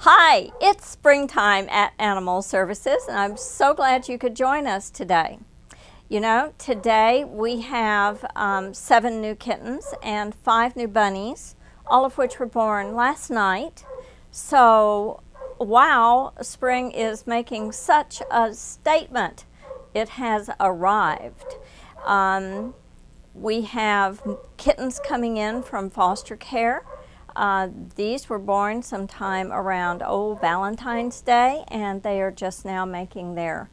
Hi, it's springtime at Animal Services, and I'm so glad you could join us today. You know, today we have 7 new kittens and 5 new bunnies, all of which were born last night. So, wow, spring is making such a statement. It has arrived. We have kittens coming in from foster care. These were born sometime around Valentine's Day, and they are just now making their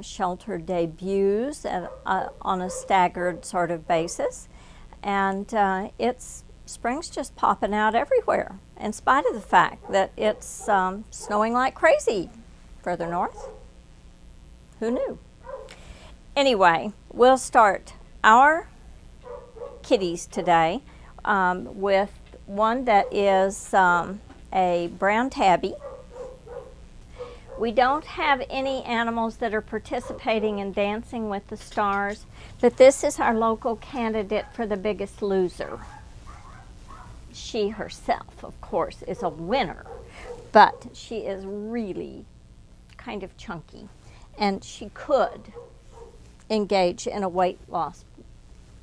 shelter debuts on a staggered sort of basis. And spring's just popping out everywhere, in spite of the fact that it's snowing like crazy further north. Who knew? Anyway, we'll start our kitties today with one that is a brown tabby. We don't have any animals that are participating in Dancing with the Stars, but this is our local candidate for the Biggest Loser. She herself, of course, is a winner, but she is really kind of chunky, and she could engage in a weight loss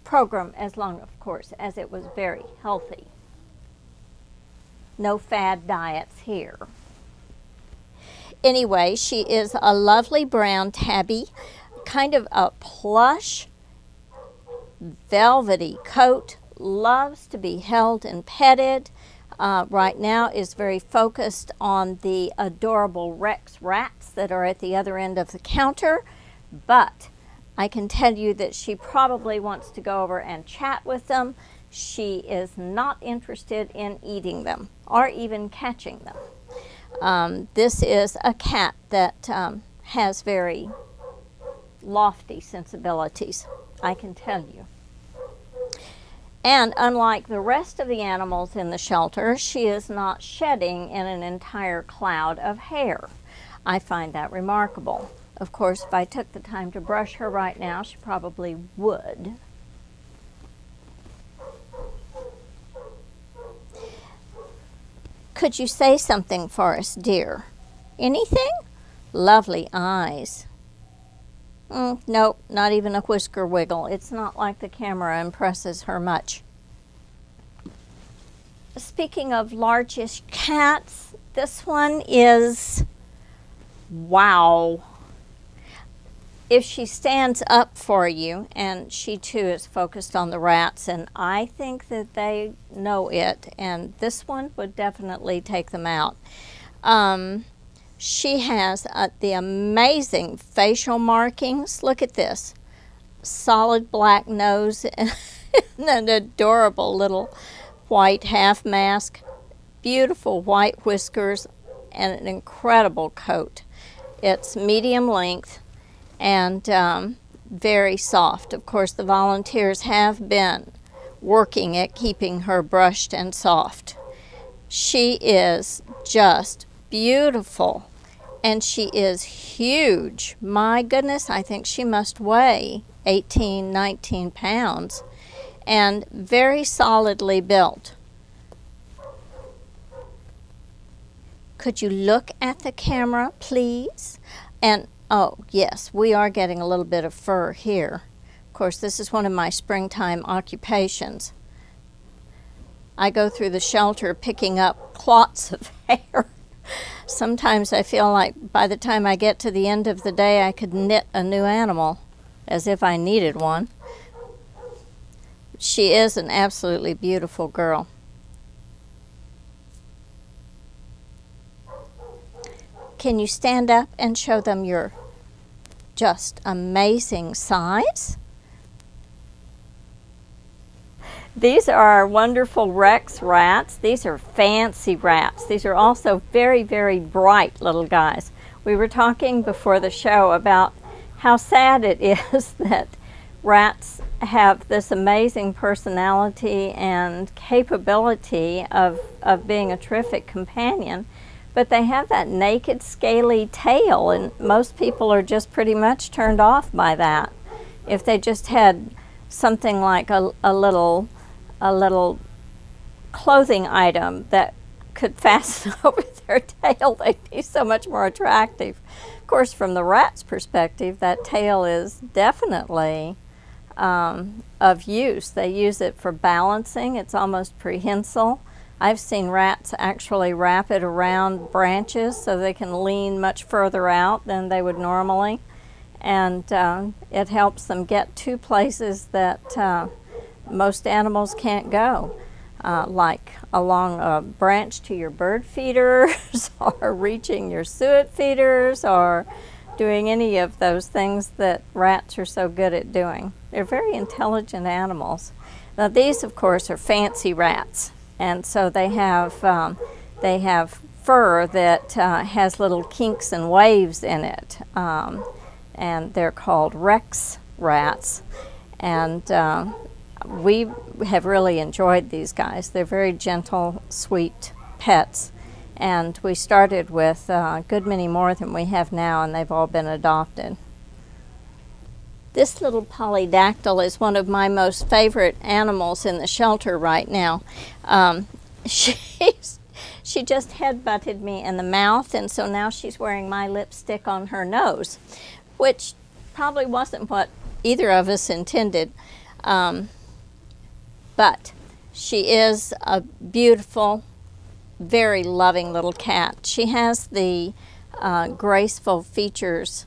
program as long, of course, as it was very healthy. No fad diets here. Anyway, she is a lovely brown tabby, kind of a plush, velvety coat, loves to be held and petted. Right now is very focused on the adorable Rex rats that are at the other end of the counter, but I can tell you that she probably wants to go over and chat with them. She is not interested in eating them or even catching them. This is a cat that has very lofty sensibilities, I can tell you. And unlike the rest of the animals in the shelter, she is not shedding in an entire cloud of hair. I find that remarkable. Of course, if I took the time to brush her right now, she probably would. Could you say something for us, dear? Anything? Lovely eyes. Nope, not even a whisker wiggle. It's not like the camera impresses her much. Speaking of largish cats, this one is, wow. If she stands up for you, and she too is focused on the rats, and I think that they know it, and this one would definitely take them out. She has the amazing facial markings. Look at this. Solid black nose and an adorable little white half mask. Beautiful white whiskers and an incredible coat. It's medium length and very soft. Of course, the volunteers have been working at keeping her brushed and soft. She is just beautiful, and she is huge. My goodness, I think she must weigh 18, 19 pounds, and very solidly built. Could you look at the camera, please? And oh, yes, we are getting a little bit of fur here. Of course, this is one of my springtime occupations. I go through the shelter picking up clots of hair. Sometimes I feel like by the time I get to the end of the day, I could knit a new animal, as if I needed one. She is an absolutely beautiful girl. Can you stand up and show them your just amazing size? These are wonderful Rex rats. These are fancy rats. These are also very, very bright little guys. We were talking before the show about how sad it is that rats have this amazing personality and capability of being a terrific companion, but they have that naked, scaly tail, and most people are just pretty much turned off by that. If they just had something like a little clothing item that could fasten over their tail, they'd be so much more attractive. Of course, from the rat's perspective, that tail is definitely of use. They use it for balancing. It's almost prehensile. I've seen rats actually wrap it around branches so they can lean much further out than they would normally. And it helps them get to places that most animals can't go, like along a branch to your bird feeders or reaching your suet feeders or doing any of those things that rats are so good at doing. They're very intelligent animals. Now these, of course, are fancy rats, and so they have fur that has little kinks and waves in it, and they're called Rex rats. And we have really enjoyed these guys. They're very gentle, sweet pets. And we started with a good many more than we have now, and they've all been adopted. This little polydactyl is one of my most favorite animals in the shelter right now. She just head-butted me in the mouth, and so now she's wearing my lipstick on her nose, which probably wasn't what either of us intended. But she is a beautiful, very loving little cat. She has the graceful features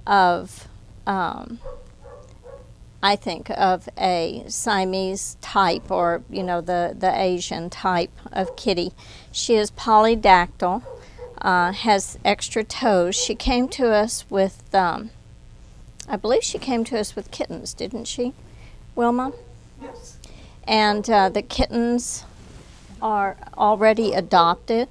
of, I think, of a Siamese type, or, you know, the Asian type of kitty. She is polydactyl, has extra toes. She came to us with, I believe she came to us with kittens, didn't she, Wilma? Yes. And the kittens are already adopted,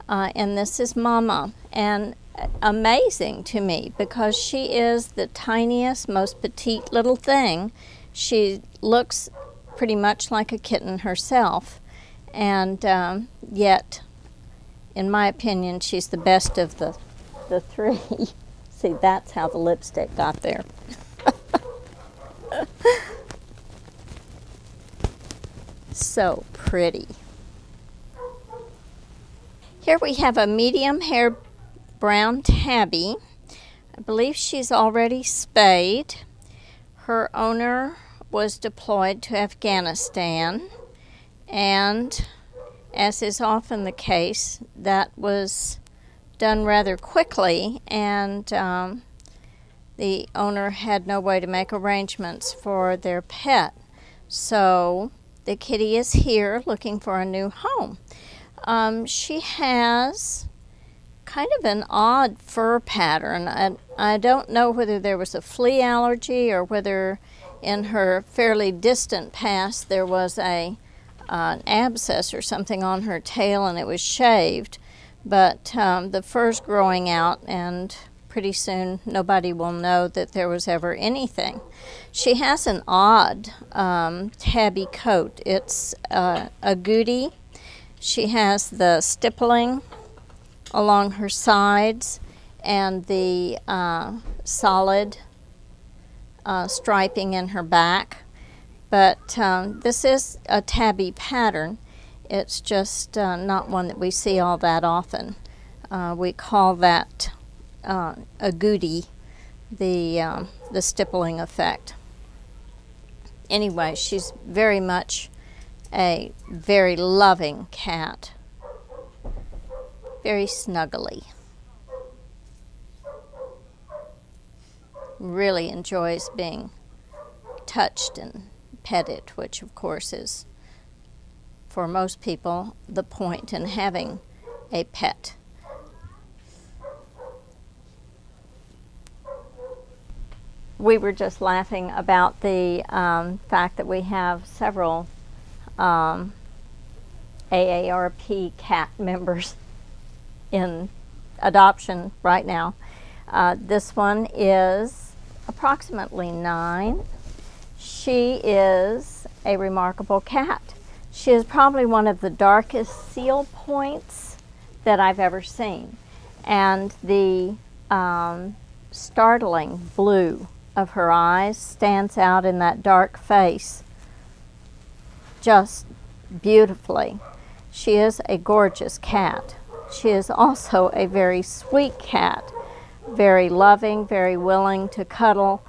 and this is Mama. And amazing to me, because she is the tiniest, most petite little thing. She looks pretty much like a kitten herself, and yet, in my opinion, she's the best of the three. See, that's how the lipstick got there. So pretty. Here we have a medium-haired brown tabby. I believe she's already spayed. Her owner was deployed to Afghanistan, and as is often the case, that was done rather quickly, and the owner had no way to make arrangements for their pet. So the kitty is here looking for a new home. She has kind of an odd fur pattern. I don't know whether there was a flea allergy or whether in her fairly distant past there was an abscess or something on her tail and it was shaved. But the fur's growing out, and pretty soon nobody will know that there was ever anything. She has an odd tabby coat. It's a goody. She has the stippling along her sides and the solid striping in her back. But this is a tabby pattern. It's just not one that we see all that often. We call that a goody, the stippling effect. Anyway, she's very much a very loving cat, very snuggly. Really enjoys being touched and petted, which of course is, for most people, the point in having a pet. We were just laughing about the fact that we have several AARP cat members in adoption right now. This one is approximately 9. She is a remarkable cat. She is probably one of the darkest seal points that I've ever seen. And the startling blue of her eyes stands out in that dark face just beautifully. She is a gorgeous cat. She is also a very sweet cat, very loving, very willing to cuddle,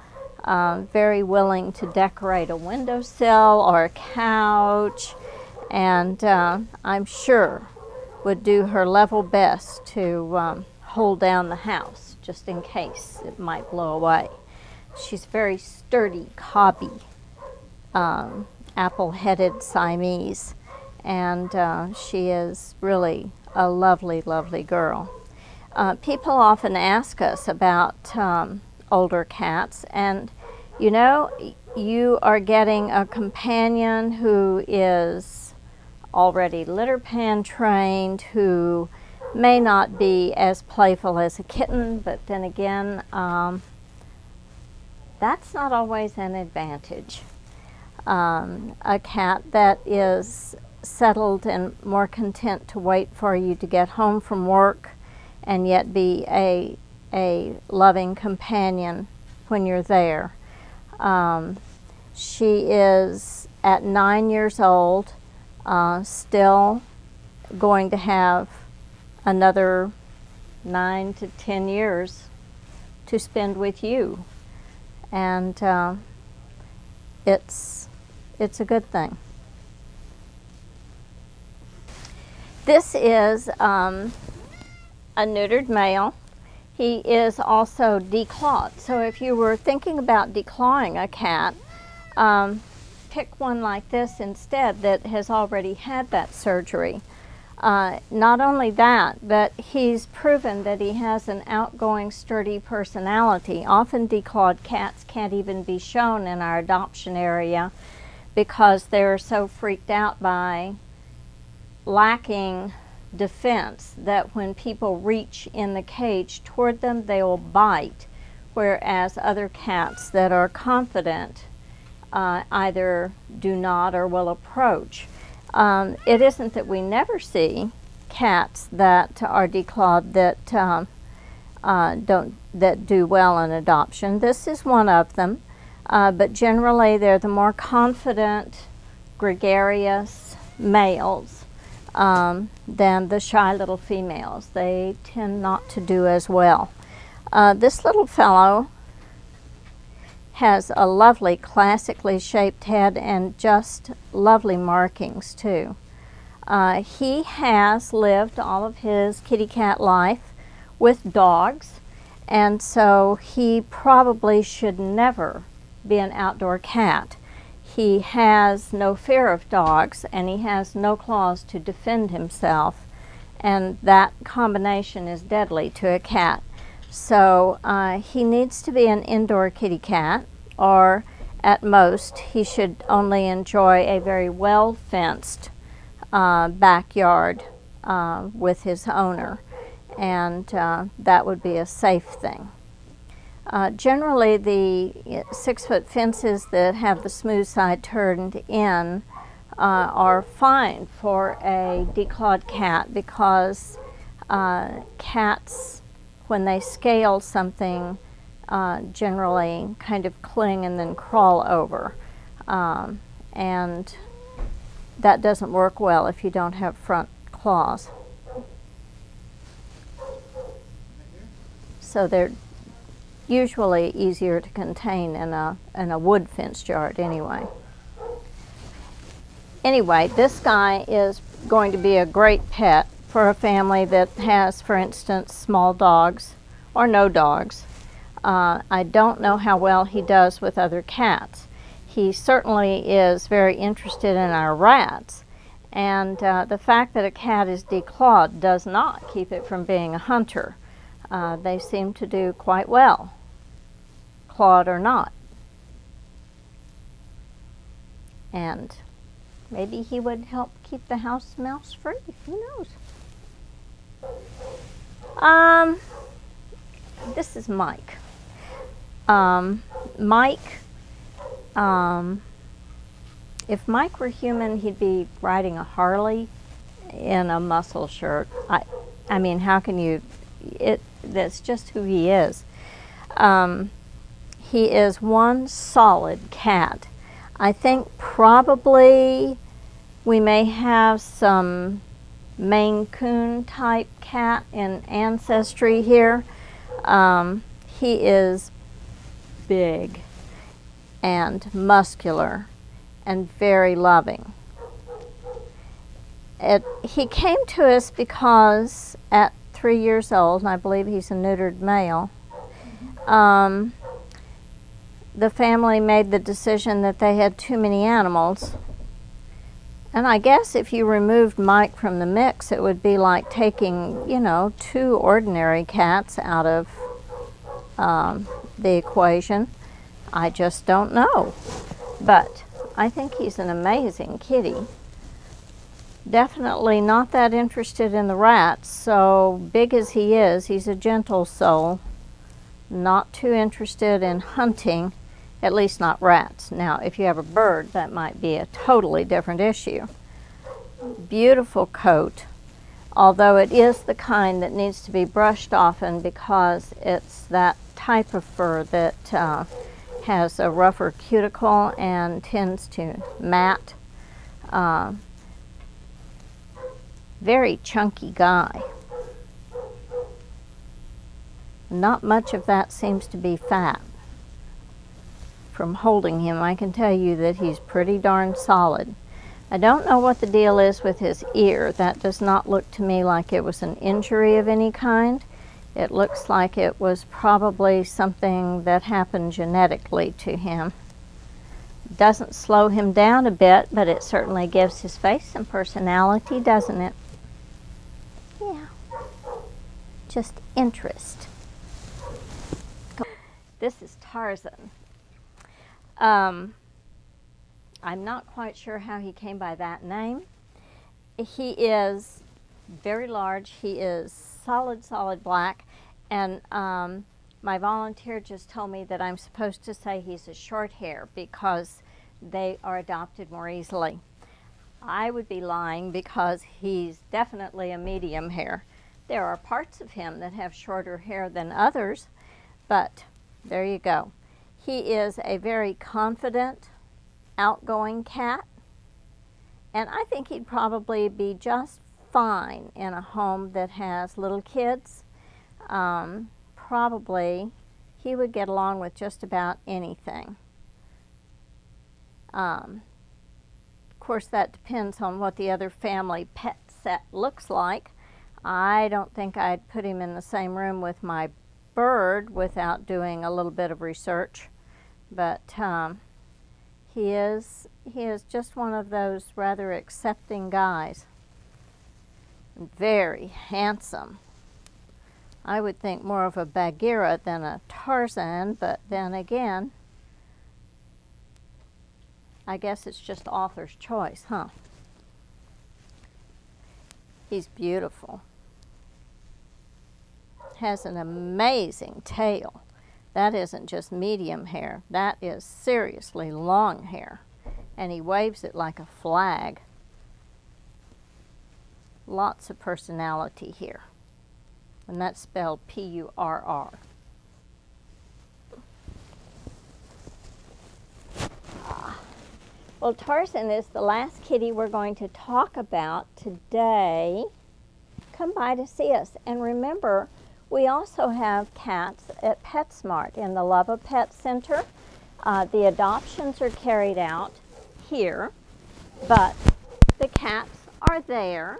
very willing to decorate a windowsill or a couch, and I'm sure would do her level best to hold down the house just in case it might blow away. She's very sturdy, cobby, apple-headed Siamese, and she is really a lovely, lovely girl. People often ask us about older cats, and you know, you are getting a companion who is already litter pan trained, who may not be as playful as a kitten, but then again, that's not always an advantage. A cat that is settled and more content to wait for you to get home from work and yet be a loving companion when you're there. She is at 9 years old, still going to have another 9 to 10 years to spend with you, and it's a good thing. This is a neutered male. He is also declawed. So if you were thinking about declawing a cat, pick one like this instead that has already had that surgery. Not only that, but he's proven that he has an outgoing, sturdy personality. Often declawed cats can't even be shown in our adoption area because they're so freaked out by lacking defense that when people reach in the cage toward them, they will bite, whereas other cats that are confident either do not or will approach. It isn't that we never see cats that are declawed that do well in adoption. This is one of them, but generally they're the more confident, gregarious males than the shy little females. They tend not to do as well. This little fellow has a lovely classically shaped head and just lovely markings too. He has lived all of his kitty cat life with dogs, and so he probably should never be an outdoor cat. He has no fear of dogs, and he has no claws to defend himself, and that combination is deadly to a cat. So he needs to be an indoor kitty cat, or at most he should only enjoy a very well-fenced backyard with his owner, and that would be a safe thing. Generally, the 6-foot fences that have the smooth side turned in are fine for a declawed cat, because cats, when they scale something, generally kind of cling and then crawl over, and that doesn't work well if you don't have front claws. So they're usually easier to contain in a wood fenced yard anyway. Anyway, this guy is going to be a great pet for a family that has, for instance, small dogs or no dogs. I don't know how well he does with other cats. He certainly is very interested in our rats, and the fact that a cat is declawed does not keep it from being a hunter. They seem to do quite well, clawed or not. And Maybe he would help keep the house mouse free. Who knows? This is Mike. Mike, if Mike were human, he'd be riding a Harley in a muscle shirt. I mean, how can you, that's just who he is. He is one solid cat. I think probably we may have some Maine Coon type cat in ancestry here. He is big and muscular and very loving. He came to us because at 3 years old, and I believe he's a neutered male, the family made the decision that they had too many animals. And I guess if you removed Mike from the mix, it would be like taking, you know, 2 ordinary cats out of the equation. I just don't know. But I think he's an amazing kitty. Definitely not that interested in the rats, so big as he is, he's a gentle soul. Not too interested in hunting, at least not rats. Now, if you have a bird, that might be a totally different issue. Beautiful coat, although it is the kind that needs to be brushed often because it's that type of fur that has a rougher cuticle and tends to mat. Very chunky guy. Not much of that seems to be fat. From holding him, I can tell you that he's pretty darn solid. I don't know what the deal is with his ear. That does not look to me like it was an injury of any kind. It looks like it was probably something that happened genetically to him. Doesn't slow him down a bit, but it certainly gives his face some personality, doesn't it? Yeah. Just interest. This is Tarzan. I'm not quite sure how he came by that name. He is very large. He is solid black. And my volunteer just told me that I'm supposed to say he's a short hair because they are adopted more easily. I would be lying because he's definitely a medium hair. There are parts of him that have shorter hair than others, but there you go. He is a very confident, outgoing cat, and I think he'd probably be just fine in a home that has little kids. Probably he would get along with just about anything. Of course, that depends on what the other family pet set looks like. I don't think I'd put him in the same room with my bird without doing a little bit of research, but he is just one of those rather accepting guys. Very handsome. I would think more of a Bagheera than a Tarzan, but then again, I guess it's just author's choice, huh? He's beautiful. Has an amazing tail. That isn't just medium hair. That is seriously long hair. And he waves it like a flag. Lots of personality here. And that's spelled P-U-R-R. Well, Tarzan is the last kitty we're going to talk about today. Come by to see us. And remember, we also have cats at PetSmart in the Love a Pet Center. The adoptions are carried out here, but the cats are there,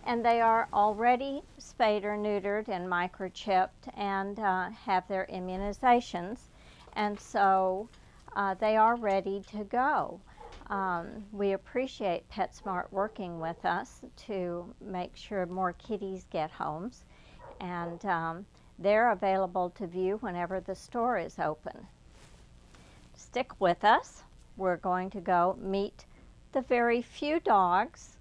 and they are already spayed or neutered and microchipped and have their immunizations, and so they are ready to go. We appreciate PetSmart working with us to make sure more kitties get homes, and they're available to view whenever the store is open. Stick with us. We're going to go meet the very few dogs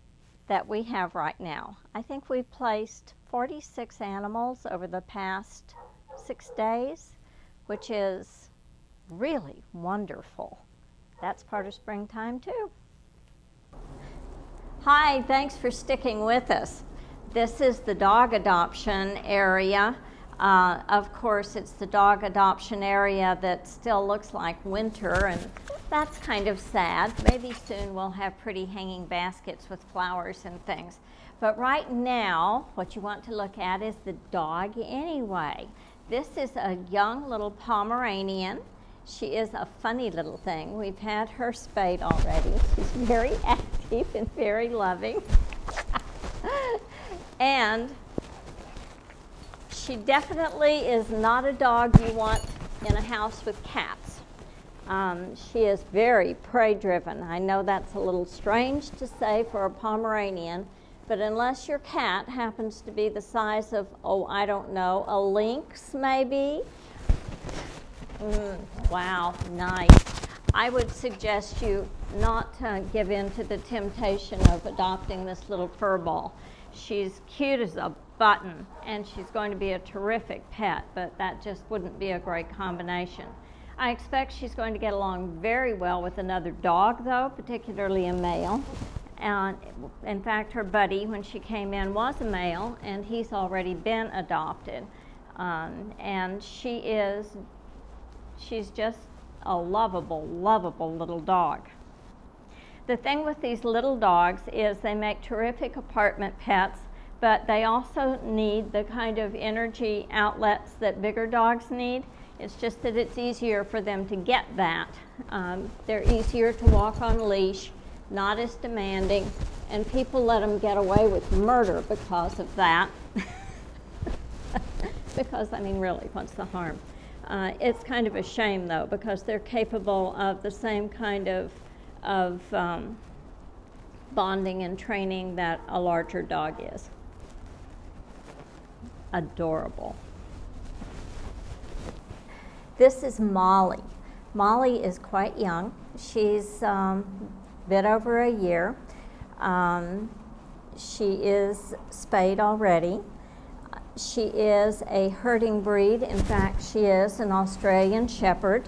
that we have right now. I think we've placed 46 animals over the past 6 days, which is really wonderful. That's part of springtime too. Hi, thanks for sticking with us. This is the dog adoption area. Of course, it's the dog adoption area that still looks like winter, and that's kind of sad. Maybe soon we'll have pretty hanging baskets with flowers and things. But right now, what you want to look at is the dog anyway. This is a young little Pomeranian. She is a funny little thing. We've had her spayed already. She's very active and very loving. And she definitely is not a dog you want in a house with cats. She is very prey-driven. I know that's a little strange to say for a Pomeranian, but unless your cat happens to be the size of, oh, I don't know, a lynx maybe. Wow, nice. I would suggest you not give in to the temptation of adopting this little fur ball. She's cute as a button, and she's going to be a terrific pet, but that just wouldn't be a great combination. I expect she's going to get along very well with another dog, though, particularly a male. And in fact, her buddy, when she came in, was a male, and he's already been adopted. And she's just a lovable, lovable little dog. The thing with these little dogs is they make terrific apartment pets, but they also need the kind of energy outlets that bigger dogs need. It's just that it's easier for them to get that. They're easier to walk on leash, not as demanding, and people let them get away with murder because of that. Because, I mean, really, what's the harm? It's kind of a shame, though, because they're capable of the same kind of bonding and training that a larger dog is. Adorable. This is Molly. Molly is quite young. She's a bit over a year. She is spayed already. She is a herding breed. In fact, she is an Australian Shepherd.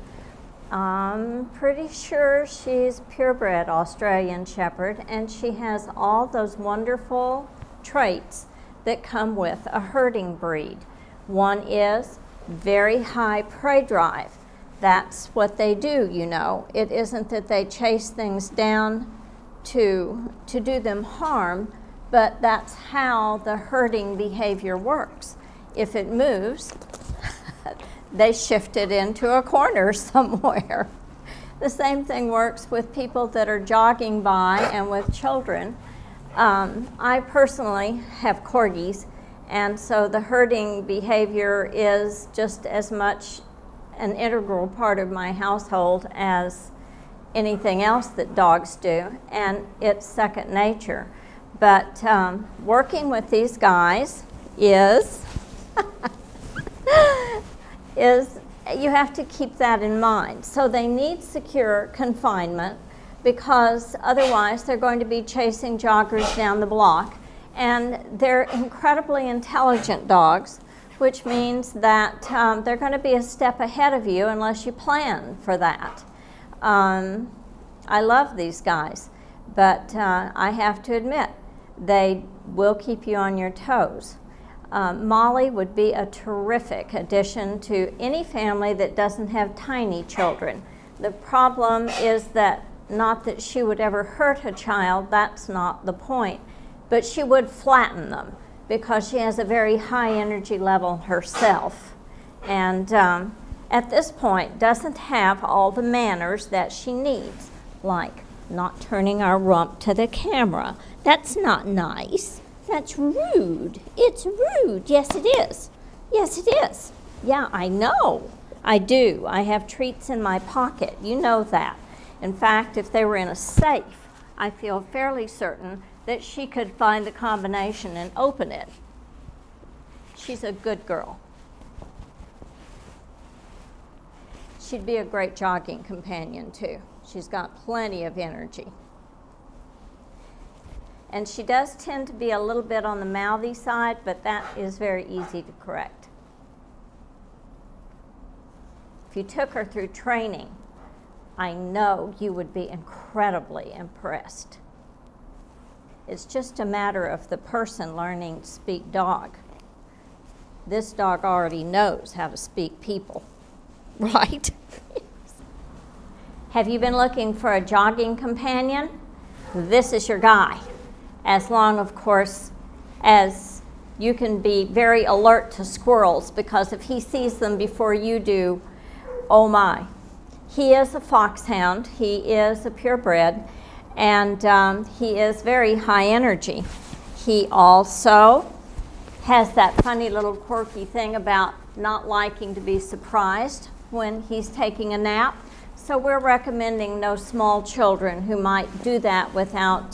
I'm pretty sure she's purebred Australian Shepherd, and she has all those wonderful traits that come with a herding breed. One is very high prey drive. That's what they do, you know. It isn't that they chase things down to do them harm, but that's how the herding behavior works. If it moves, they shift it into a corner somewhere. The same thing works with people that are jogging by and with children. I personally have corgis, and so the herding behavior is just as much an integral part of my household as anything else that dogs do, and it's second nature. But working with these guys is you have to keep that in mind. So they need secure confinement, because otherwise they're going to be chasing joggers down the block. And they're incredibly intelligent dogs, which means that they're going to be a step ahead of you unless you plan for that. I love these guys, but I have to admit, they will keep you on your toes. Molly would be a terrific addition to any family that doesn't have tiny children. The problem is that not that she would ever hurt a child, that's not the point, but she would flatten them because she has a very high energy level herself, and at this point doesn't have all the manners that she needs, like not turning our rump to the camera. That's not nice. That's rude. It's rude. Yes, it is. Yes, it is. Yeah, I know. I do. I have treats in my pocket. You know that. In fact, if they were in a safe, I feel fairly certain that she could find the combination and open it. She's a good girl. She'd be a great jogging companion, too. She's got plenty of energy. And she does tend to be a little bit on the mouthy side, but that is very easy to correct. If you took her through training, I know you would be incredibly impressed. It's just a matter of the person learning to speak dog. This dog already knows how to speak people, right? Have you been looking for a jogging companion? This is your guy. As long, of course, as you can be very alert to squirrels, because if he sees them before you do, oh my. He is a foxhound. He is a purebred, and he is very high energy. He also has that funny little quirky thing about not liking to be surprised when he's taking a nap. So we're recommending no small children who might do that without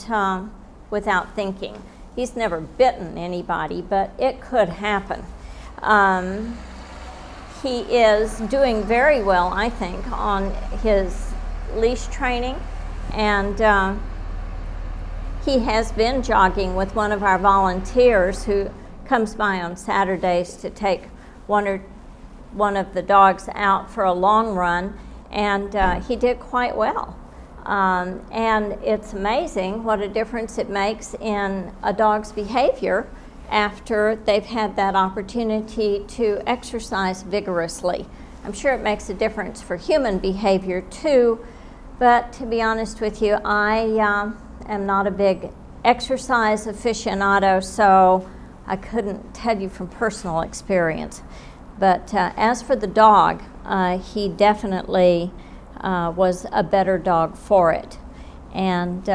thinking. He's never bitten anybody, but it could happen. He is doing very well, I think, on his leash training, and he has been jogging with one of our volunteers who comes by on Saturdays to take one of the dogs out for a long run, and he did quite well. And it's amazing what a difference it makes in a dog's behavior after they've had that opportunity to exercise vigorously. I'm sure it makes a difference for human behavior too, but to be honest with you, I am not a big exercise aficionado, so I couldn't tell you from personal experience. But as for the dog, he definitely was a better dog for it. And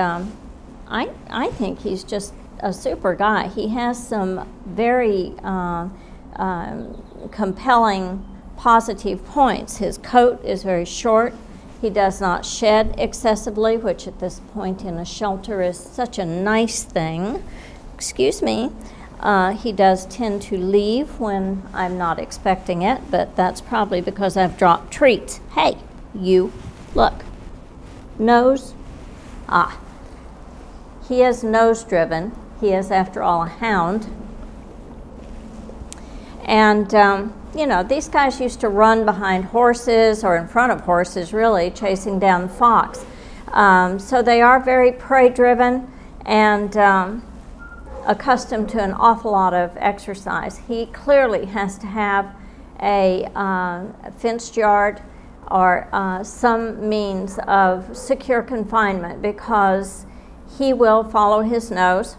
I think he's just a super guy. He has some very compelling positive points. His coat is very short. He does not shed excessively, which at this point in a shelter is such a nice thing. Excuse me. He does tend to leave when I'm not expecting it, but that's probably because I've dropped treats. Hey, you, look. Nose. Ah. He is nose-driven. He is, after all, a hound. And, you know, these guys used to run behind horses or in front of horses, really, chasing down the fox. So they are very prey-driven and accustomed to an awful lot of exercise. He clearly has to have a fenced yard or some means of secure confinement, because he will follow his nose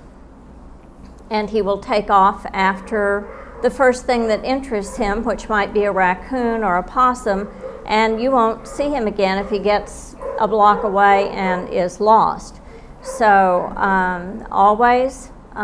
and he will take off after the first thing that interests him, which might be a raccoon or a possum, and you won't see him again if he gets a block away and is lost. So always, you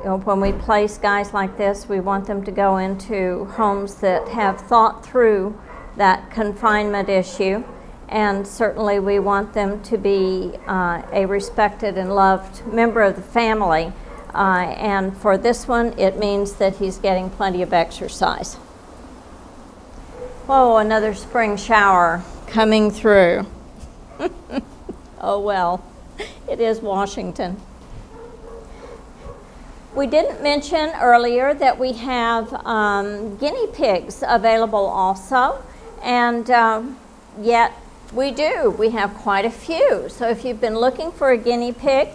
know, when we place guys like this, we want them to go into homes that have thought through that confinement issue, and certainly we want them to be a respected and loved member of the family. And for this one, it means that he's getting plenty of exercise. Whoa, another spring shower coming through. Oh well, it is Washington. We didn't mention earlier that we have guinea pigs available also, and yet we do. We have quite a few. So if you've been looking for a guinea pig,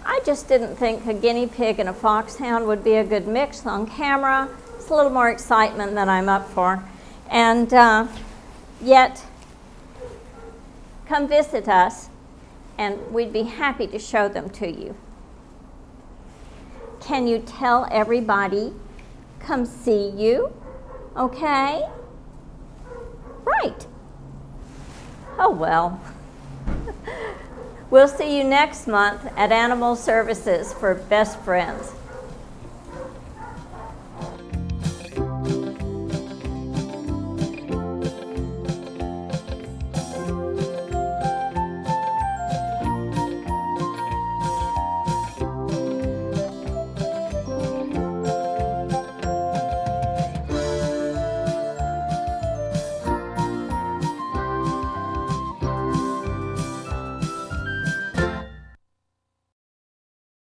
I just didn't think a guinea pig and a foxhound would be a good mix on camera. It's a little more excitement than I'm up for. And yet, come visit us, and we'd be happy to show them to you. Can you tell everybody, come see you? Okay? Right. Oh, well. We'll see you next month at Animal Services for Best Friends.